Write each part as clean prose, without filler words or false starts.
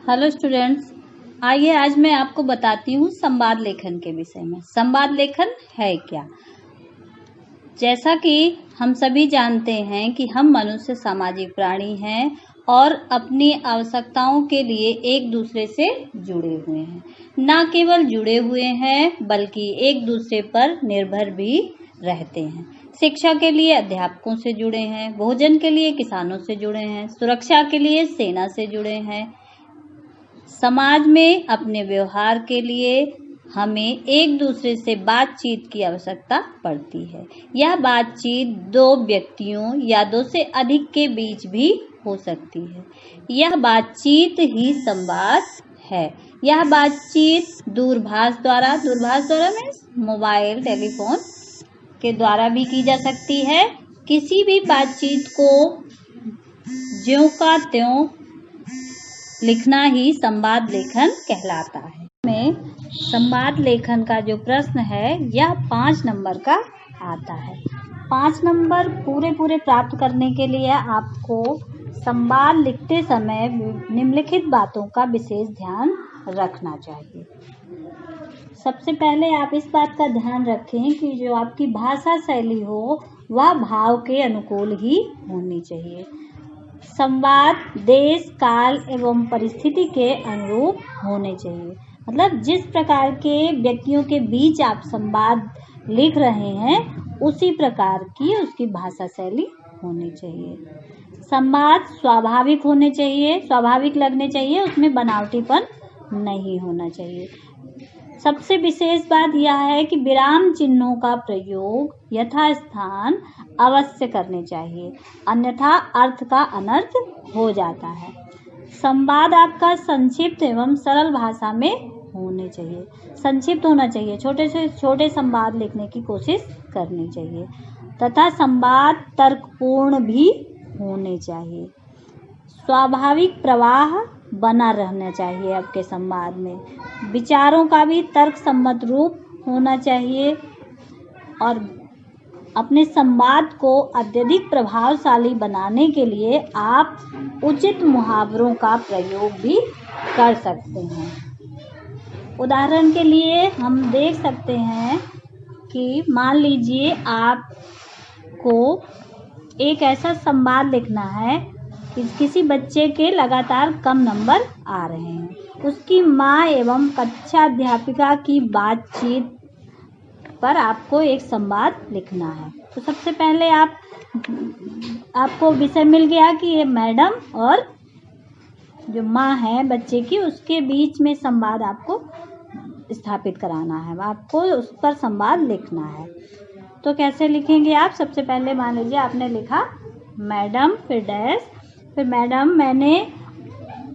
Hello students, आइए आज मैं आपको बताती हूँ संवाद लेखन के विषय में। संवाद लेखन है क्या? जैसा कि हम सभी जानते हैं कि हम मनुष्य सामाजिक प्राणी हैं और अपनी आवश्यकताओं के लिए एक दूसरे से जुड़े हुए हैं। न केवल जुड़े हुए हैं बल्कि एक दूसरे पर निर्भर भी रहते हैं। शिक्षा के लिए अध्यापकों से जुड़े हैं, भोजन के लिए किसानों से जुड़े हैं, सुरक्षा के लिए सेना से जुड़े हैं। समाज में अपने व्यवहार के लिए हमें एक दूसरे से बातचीत की आवश्यकता पड़ती है। यह बातचीत दो व्यक्तियों या दो से अधिक के बीच भी हो सकती है। यह बातचीत ही संवाद है। यह बातचीत दूरभाष द्वारा मीन्स मोबाइल टेलीफोन के द्वारा भी की जा सकती है। किसी भी बातचीत को ज्यों का त्यों लिखना ही संवाद लेखन कहलाता है। में संवाद लेखन का जो प्रश्न है यह 5 नंबर का आता है। 5 नंबर पूरे प्राप्त करने के लिए आपको संवाद लिखते समय निम्नलिखित बातों का विशेष ध्यान रखना चाहिए। सबसे पहले आप इस बात का ध्यान रखें कि जो आपकी भाषा शैली हो वह भाव के अनुकूल ही होनी चाहिए। संवाद देश, काल एवं परिस्थिति के अनुरूप होने चाहिए। मतलब जिस प्रकार के व्यक्तियों के बीच आप संवाद लिख रहे हैं उसी प्रकार की उसकी भाषा शैली होनी चाहिए। संवाद स्वाभाविक होने चाहिए, स्वाभाविक लगने चाहिए, उसमें बनावटीपन नहीं होना चाहिए। सबसे विशेष बात यह है कि विराम चिन्हों का प्रयोग यथास्थान अवश्य करने चाहिए, अन्यथा अर्थ का अनर्थ हो जाता है। संवाद आपका संक्षिप्त एवं सरल भाषा में होने चाहिए। संक्षिप्त होना चाहिए, छोटे से छोटे संवाद लिखने की कोशिश करनी चाहिए तथा संवाद तर्कपूर्ण भी होने चाहिए। स्वाभाविक प्रवाह बना रहना चाहिए आपके संवाद में। विचारों का भी तर्क सम्मत रूप होना चाहिए और अपने संवाद को अत्यधिक प्रभावशाली बनाने के लिए आप उचित मुहावरों का प्रयोग भी कर सकते हैं। उदाहरण के लिए हम देख सकते हैं कि मान लीजिए आपको एक ऐसा संवाद लिखना है कि किसी बच्चे के लगातार कम नंबर आ रहे हैं, उसकी माँ एवं कक्षा अध्यापिका की बातचीत पर आपको एक संवाद लिखना है। तो सबसे पहले आपको विषय मिल गया कि ये मैडम और जो माँ है बच्चे की उसके बीच में संवाद आपको स्थापित कराना है, आपको उस पर संवाद लिखना है। तो कैसे लिखेंगे आप? सबसे पहले मान लीजिए आपने लिखा मैडम, फिर डैश, फिर मैडम मैंने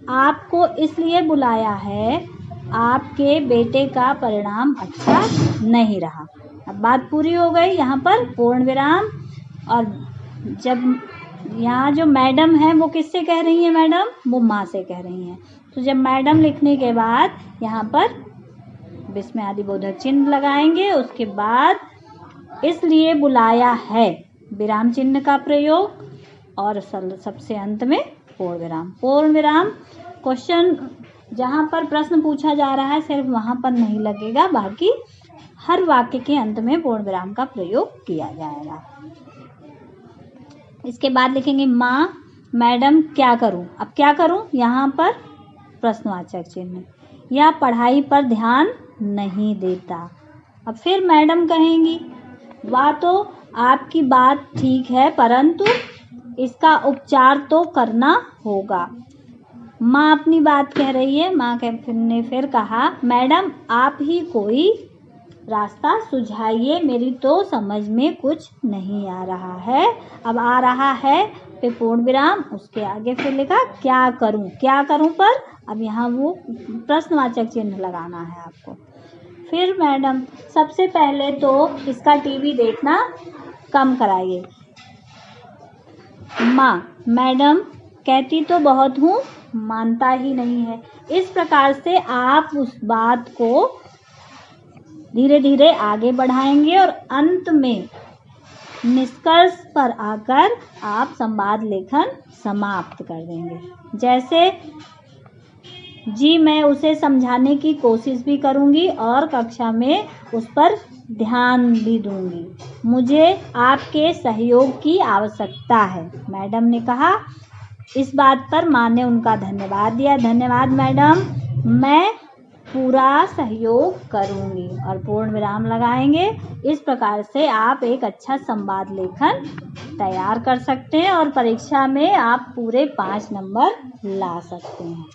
आपको इसलिए बुलाया है, आपके बेटे का परिणाम अच्छा नहीं रहा। अब बात पूरी हो गई, यहाँ पर पूर्ण विराम। और जब यहाँ जो मैडम है वो किससे कह रही है? मैडम वो माँ से कह रही हैं। तो जब मैडम लिखने के बाद यहाँ पर विस्मयादिबोधक चिन्ह लगाएंगे। उसके बाद इसलिए बुलाया है, विराम चिन्ह का प्रयोग और सबसे अंत में पूर्ण विराम। पूर्ण विराम क्वेश्चन जहाँ पर प्रश्न पूछा जा रहा है सिर्फ वहाँ पर नहीं लगेगा, बाकी हर वाक्य के अंत में पूर्ण विराम का प्रयोग किया जाएगा। इसके बाद लिखेंगे माँ मैडम क्या करूँ? अब क्या करूँ? यहाँ पर प्रश्नवाचक चिन्ह, यह पढ़ाई पर ध्यान नहीं देता। अब फिर मैडम कहेंगी वाह तो आपकी बात ठीक है परंतु इसका उपचार तो करना होगा। माँ अपनी बात कह रही है। माँ ने फिर कहा मैडम आप ही कोई रास्ता सुझाइए, मेरी तो समझ में कुछ नहीं आ रहा है। अब आ रहा है फिर पूर्ण विराम, उसके आगे फिर लिखा क्या करूं? क्या करूं पर अब यहाँ वो प्रश्नवाचक चिन्ह लगाना है आपको। फिर मैडम सबसे पहले तो इसका टीवी देखना कम कराइए। माँ मैडम कहती तो बहुत हूँ, मानता ही नहीं है। इस प्रकार से आप उस बात को धीरे धीरे आगे बढ़ाएंगे और अंत में निष्कर्ष पर आकर आप संवाद लेखन समाप्त कर देंगे। जैसे जी, मैं उसे समझाने की कोशिश भी करूँगी और कक्षा में उस पर ध्यान भी दूँगी। मुझे आपके सहयोग की आवश्यकता है, मैडम ने कहा। इस बात पर माँ ने उनका धन्यवाद दिया। धन्यवाद मैडम, मैं पूरा सहयोग करूँगी और पूर्ण विराम लगाएंगे। इस प्रकार से आप एक अच्छा संवाद लेखन तैयार कर सकते हैं और परीक्षा में आप पूरे 5 नंबर ला सकते हैं।